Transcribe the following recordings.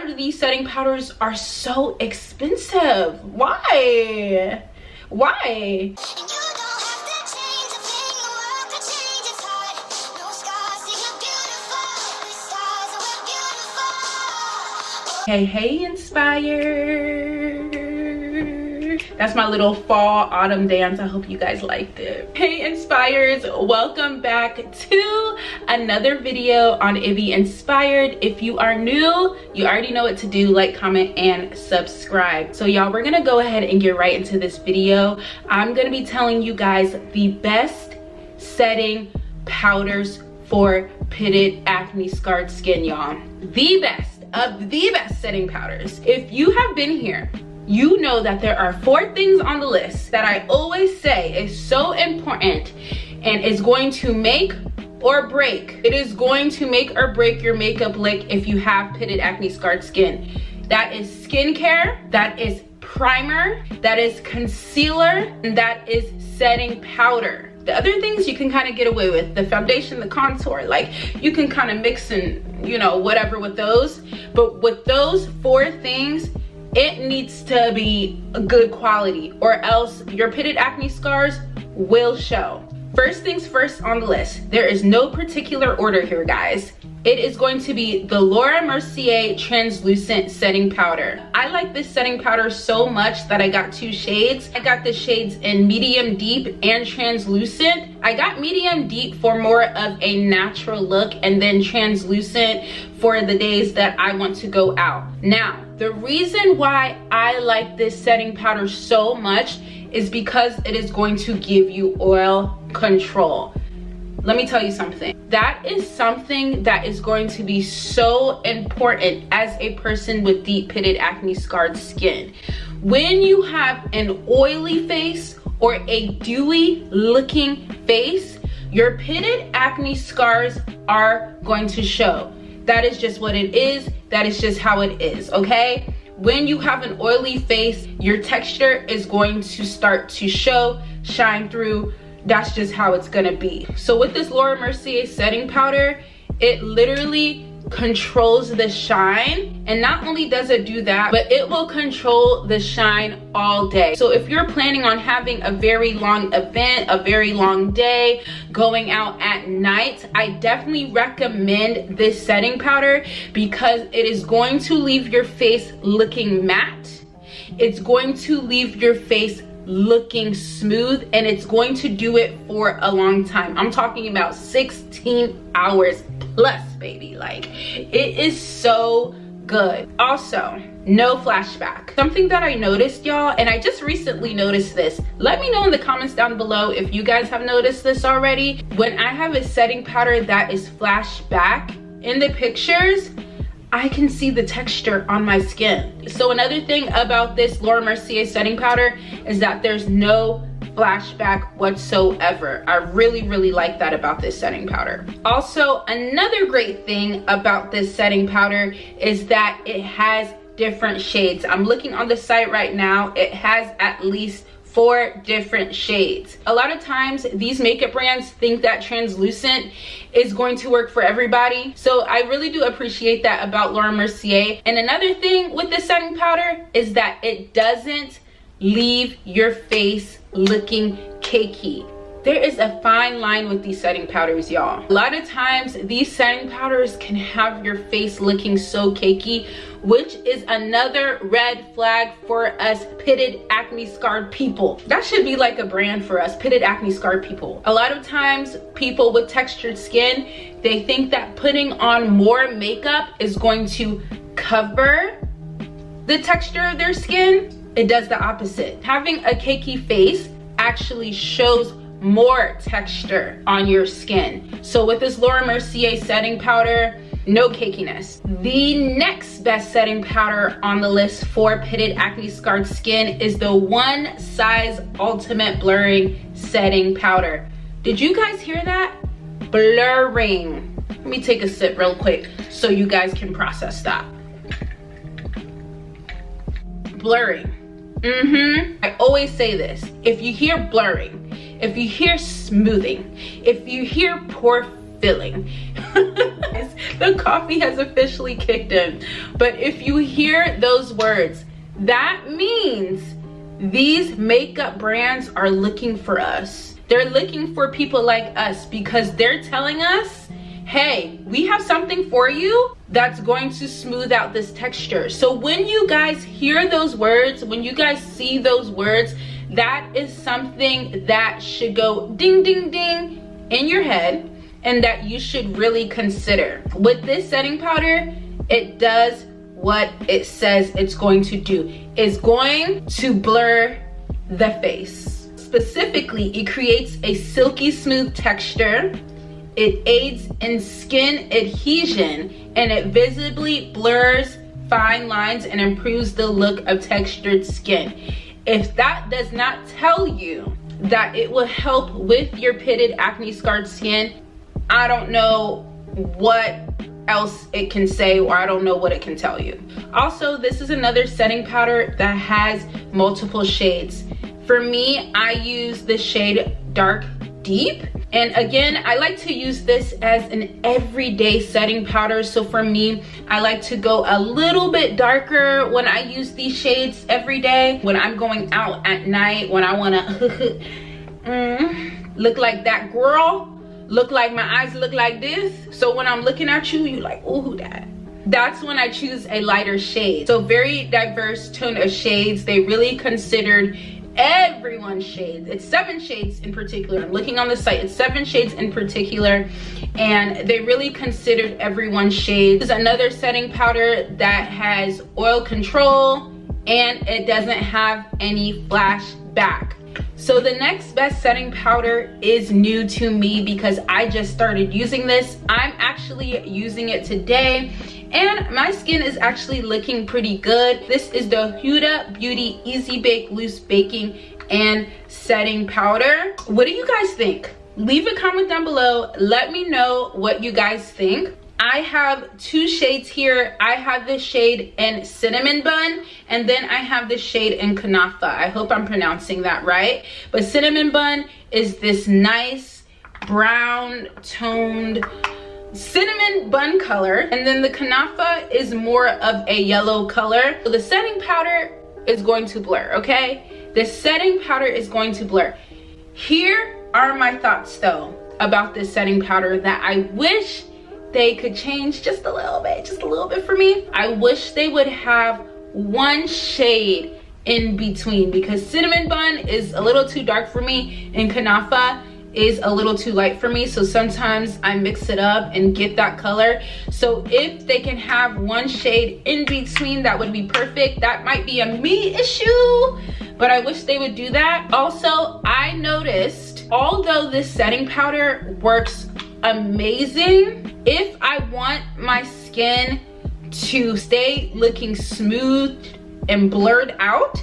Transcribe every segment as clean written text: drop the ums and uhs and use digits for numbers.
lot of these setting powders are so expensive. Why? Why? Hey Inspired. That's my little fall autumn dance. I hope you guys liked it. Hey Inspires, welcome back to another video on Ivy Inspired. If you are new, you already know what to do. Like, comment, and subscribe. So y'all, we're gonna go ahead and get right into this video. I'm gonna be telling you guys the best setting powders for pitted, acne scarred skin, y'all. The best of the best setting powders. If you have been here, you know that there are 4 things on the list that I always say is so important and is going to make or break. It is going to make or break your makeup look if you have pitted, acne scarred skin. That is skincare, that is primer, that is concealer, and that is setting powder. The other things you can kind of get away with, the foundation, the contour, like you can kind of mix and, you know, whatever with those. But with those 4 things, it needs to be good quality or else your pitted acne scars will show. First things first on the list, there is no particular order here, guys. It is going to be the Laura Mercier Translucent Setting Powder. I like this setting powder so much that I got 2 shades. I got the shades in medium deep and translucent. I got medium deep for more of a natural look and then translucent for the days that I want to go out. Now, the reason why I like this setting powder so much is because it is going to give you oil control. Let me tell you something. That is something that is going to be so important as a person with deep pitted acne scarred skin. When you have an oily face or a dewy looking face, your pitted acne scars are going to show. That is just what it is. That is just how it is, okay? When you have an oily face, your texture is going to start to show, shine through. That's just how it's gonna be. So with this Laura Mercier setting powder, it literally controls the shine, and not only does it do that, but it will control the shine all day. So if you're planning on having a very long event, a very long day, going out at night, I definitely recommend this setting powder because it is going to leave your face looking matte. It's going to leave your face looking smooth, and it's going to do it for a long time. I'm talking about 16 hours plus, baby. Like, it is so good. Also, no flashback. Something that I noticed, y'all, and I just recently noticed this. Let me know in the comments down below if you guys have noticed this already. When I have a setting powder that is flashback in the pictures, I can see the texture on my skin. So another thing about this Laura Mercier setting powder is that there's no flashback whatsoever. I really like that about this setting powder. Also, another great thing about this setting powder is that it has different shades. I'm looking on the site right now. It has at least 4 different shades. A lot of times these makeup brands think that translucent is going to work for everybody. So I really do appreciate that about Laura Mercier. And another thing with this setting powder is that it doesn't leave your face looking cakey. There is a fine line with these setting powders, y'all. A lot of times these setting powders can have your face looking so cakey, which is another red flag for us pitted acne scarred people. That should be like a brand for us, pitted acne scarred people. A lot of times people with textured skin, they think that putting on more makeup is going to cover the texture of their skin. It does the opposite. Having a cakey face actually shows more texture on your skin. So with this Laura Mercier setting powder, no cakiness. The next best setting powder on the list for pitted acne scarred skin is the One Size Ultimate Blurring Setting Powder. Did you guys hear that? Blurring. Let me take a sip real quick so you guys can process that. Blurring. I always say this. If you hear blurring, if you hear smoothing, if you hear pore filling, The coffee has officially kicked in. But if you hear those words, that means these makeup brands are looking for us. They're looking for people like us because they're telling us, hey, we have something for you that's going to smooth out this texture. So when you guys hear those words, when you guys see those words, that is something that should go ding, ding, ding in your head and that you should really consider. With this setting powder, it does what it says it's going to do. It's going to blur the face. Specifically, it creates a silky smooth texture. It aids in skin adhesion and it visibly blurs fine lines and improves the look of textured skin. If that does not tell you that it will help with your pitted acne scarred skin, I don't know what else it can say, or I don't know what it can tell you. Also, this is another setting powder that has multiple shades. For me, I use the shade Dark Deep. And again, I like to use this as an everyday setting powder. So for me, I like to go a little bit darker when I use these shades every day. When I'm going out at night, when I wanna look like that girl, look like my eyes look like this. So when I'm looking at you, you like, oh, who that? That's when I choose a lighter shade. So very diverse tone of shades. They really considered everyone's shades. It's 7 shades in particular. I'm looking on the site. It's 7 shades in particular, and they really considered everyone's shades. This is another setting powder that has oil control and it doesn't have any flashback. So the next best setting powder is new to me because I just started using this. I'm actually using it today and my skin is actually looking pretty good. This is the Huda Beauty Easy Bake Loose Baking and Setting Powder. What do you guys think? Leave a comment down below. Let me know what you guys think. I have 2 shades here. I have the shade in Cinnamon Bun, and then I have the shade in Kunafa. I hope I'm pronouncing that right. But Cinnamon Bun is this nice brown toned cinnamon bun color, and then the Kunafa is more of a yellow color. So the setting powder is going to blur, okay? The setting powder is going to blur. Here are my thoughts though about this setting powder that I wish they could change just a little bit for me. I wish they would have 1 shade in between because Cinnamon Bun is a little too dark for me and Kunafa is a little too light for me. So sometimes I mix it up and get that color. So if they can have 1 shade in between, that would be perfect. That might be a me issue, but I wish they would do that. Also, I noticed, although this setting powder works amazing, if I want my skin to stay looking smooth and blurred out,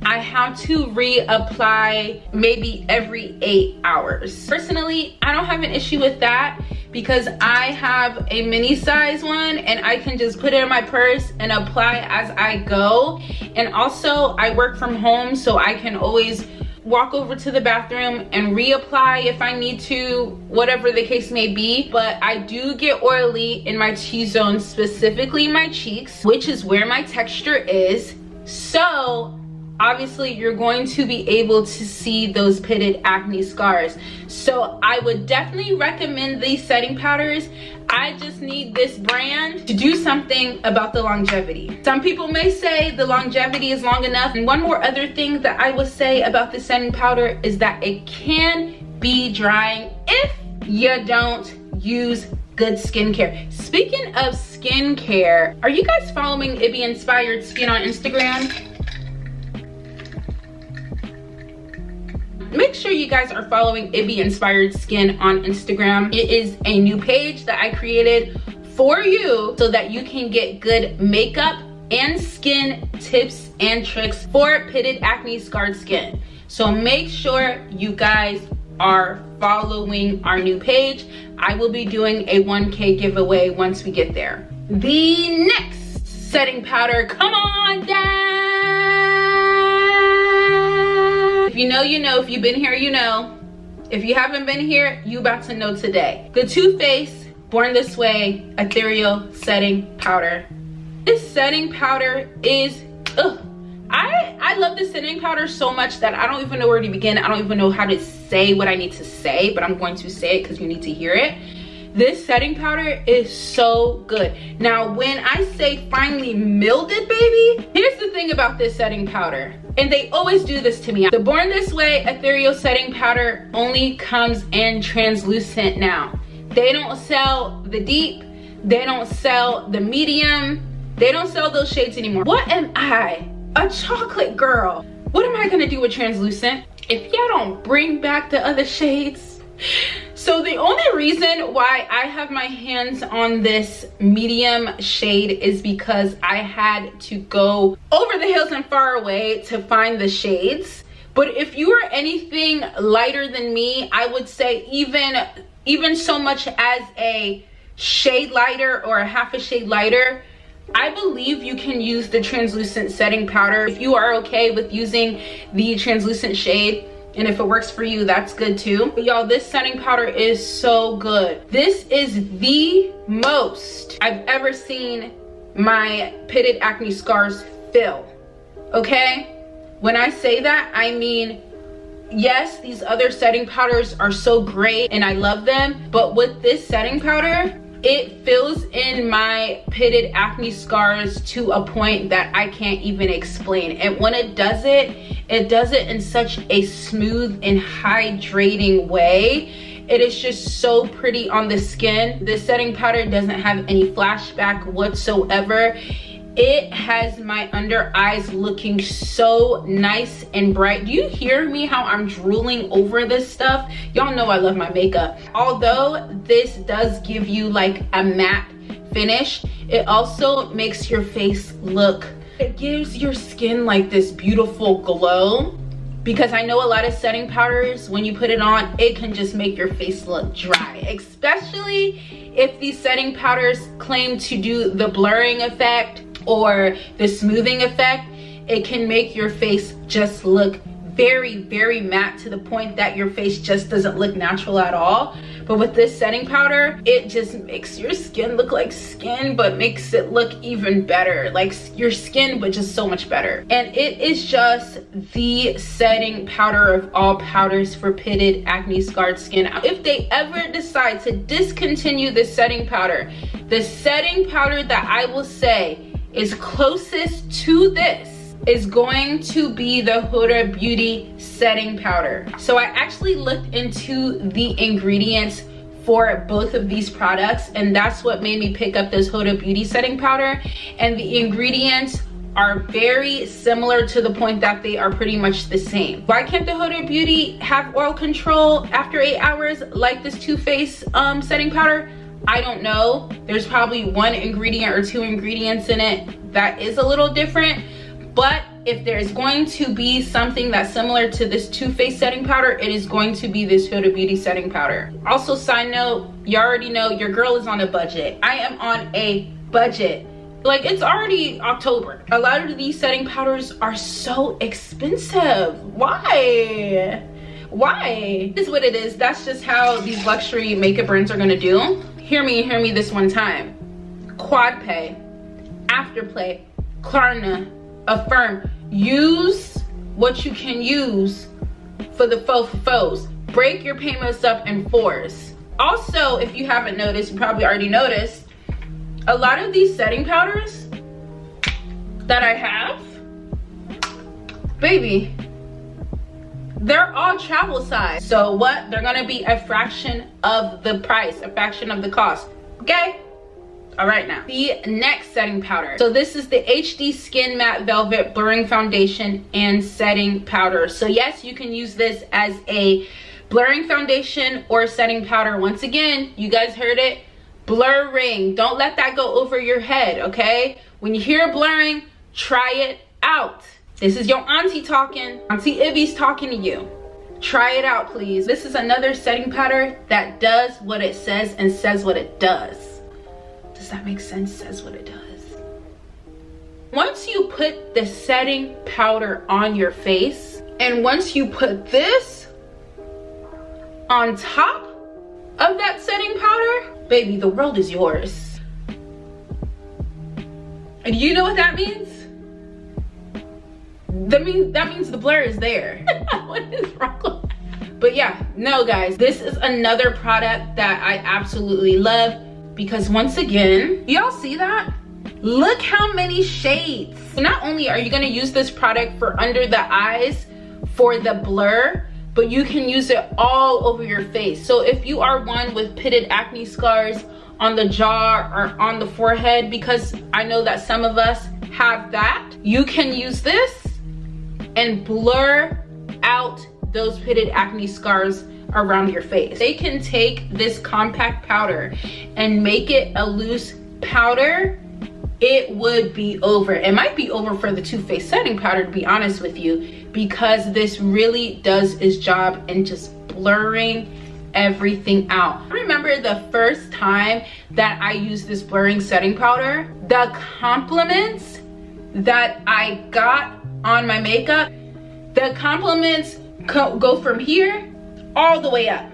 I have to reapply maybe every 8 hours. Personally, I don't have an issue with that because I have a mini size one and I can just put it in my purse and apply as I go. And also I work from home, so I can always walk over to the bathroom and reapply if I need to, whatever the case may be. But I do get oily in my T-zone, specifically my cheeks, which is where my texture is. So obviously you're going to be able to see those pitted acne scars. So I would definitely recommend these setting powders. I just need this brand to do something about the longevity. Some people may say the longevity is long enough. And one more other thing that I would say about the setting powder is that it can be drying if you don't use good skincare. Speaking of skincare, are you guys following Ibby Inspired Skin on Instagram? Make sure you guys are following Ibby Inspired Skin on Instagram. It is a new page that I created for you so that you can get good makeup and skin tips and tricks for pitted acne scarred skin. So make sure you guys are following our new page. I will be doing a 1K giveaway once we get there. The next setting powder, come on down. If you know, you know. If you've been here, you know. If you haven't been here, you about to know today. The Too Faced Born This Way Ethereal Setting Powder. This setting powder is, I love this setting powder so much that I don't even know where to begin. I don't even know how to say what I need to say, but I'm going to say it because you need to hear it. This setting powder is so good. Now, when I say finely milded, baby, here's the thing about this setting powder. And they always do this to me. The Born This Way Ethereal Setting Powder only comes in translucent now. They don't sell the deep. They don't sell the medium. They don't sell those shades anymore. What am I? A chocolate girl. What am I gonna do with translucent if y'all don't bring back the other shades? So the only reason why I have my hands on this medium shade is because I had to go over the hills and far away to find the shades. But if you are anything lighter than me, I would say even so much as a shade lighter or a half a shade lighter, I believe you can use the translucent setting powder. If you are okay with using the translucent shade, and if it works for you, that's good too. But y'all, this setting powder is so good. This is the most I've ever seen my pitted acne scars fill, okay? When I say that, I mean, yes, these other setting powders are so great and I love them, but with this setting powder, it fills in my pitted acne scars to a point that I can't even explain. And when it does it in such a smooth and hydrating way. It is just so pretty on the skin. This setting powder doesn't have any flashback whatsoever. It has my under eyes looking so nice and bright. Do you hear me how I'm drooling over this stuff? Y'all know I love my makeup. Although this does give you like a matte finish, it also makes your face look, it gives your skin like this beautiful glow. Because I know a lot of setting powders, when you put it on, it can just make your face look dry. Especially if these setting powders claim to do the blurring effect or the smoothing effect, it can make your face just look very, very matte to the point that your face just doesn't look natural at all. But with this setting powder, it just makes your skin look like skin, but makes it look even better. Like your skin, but just so much better. And it is just the setting powder of all powders for pitted, acne scarred skin. If they ever decide to discontinue this setting powder, the setting powder that I will say is closest to this is going to be the Huda Beauty setting powder. So I actually looked into the ingredients for both of these products, and that's what made me pick up this Huda Beauty setting powder. And the ingredients are very similar to the point that they are pretty much the same. Why can't the Huda Beauty have oil control after 8 hours like this Too Faced setting powder? I don't know. There's probably one ingredient or two ingredients in it that is a little different. But if there's going to be something that's similar to this Too Faced setting powder, it is going to be this Huda Beauty setting powder. Also, side note, you already know your girl is on a budget. I am on a budget. Like, it's already October. A lot of these setting powders are so expensive. Why? Why? This is what it is. That's just how these luxury makeup brands are gonna do. Hear me this one time. Quad Pay, Afterplay, Klarna, Affirm. Use what you can use for the faux. Break your payments up in 4s. Also, if you haven't noticed, you probably already noticed, a lot of these setting powders that I have, baby, they're all travel size. So what? They're gonna be a fraction of the price, a fraction of the cost, okay? All right, now the next setting powder. So this is the HD Skin Matte Velvet Blurring Foundation and Setting Powder. So yes, you can use this as a blurring foundation or setting powder. Once again, you guys heard it, blurring. Don't let that go over your head, okay? When you hear blurring, try it out. This is your auntie talking. Auntie Ibby's talking to you. Try it out, please. This is another setting powder that does what it says and says what it does. Does that make sense? Says what it does. Once you put the setting powder on your face, and once you put this on top of that setting powder, baby, the world is yours. And you know what that means? That means the blur is there. What is wrong with that? But yeah, no guys, this is another product that I absolutely love because once again, y'all see that? Look how many shades. Not only are you gonna use this product for under the eyes for the blur, but you can use it all over your face. So if you are one with pitted acne scars on the jaw or on the forehead, because I know that some of us have that, you can use this and blur out those pitted acne scars around your face. They can take this compact powder and make it a loose powder. It would be over. It might be over for the Too Faced setting powder, to be honest with you, because this really does its job in just blurring everything out. I remember the first time that I used this blurring setting powder, the compliments that I got on my makeup, the compliments go from here all the way up.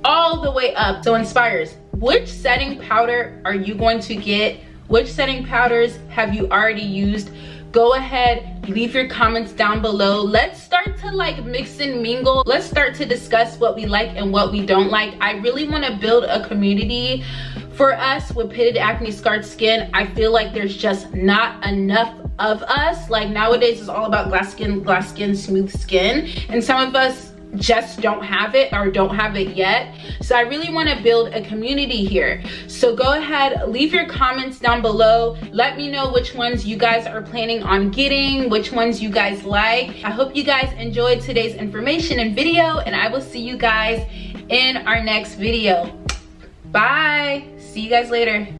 All the way up. So Inspires, which setting powder are you going to get? Which setting powders have you already used? Go ahead, leave your comments down below. Let's start to like mix and mingle. Let's start to discuss what we like and what we don't like. I really want to build a community for us with pitted acne scarred skin. I feel like there's just not enough of us. Like nowadays it's all about glass skin, smooth skin, and some of us just don't have it or don't have it yet. So I really want to build a community here. So go ahead, leave your comments down below. Let me know which ones you guys are planning on getting, which ones you guys like. I hope you guys enjoyed today's information and video, and I will see you guys in our next video. Bye. See you guys later.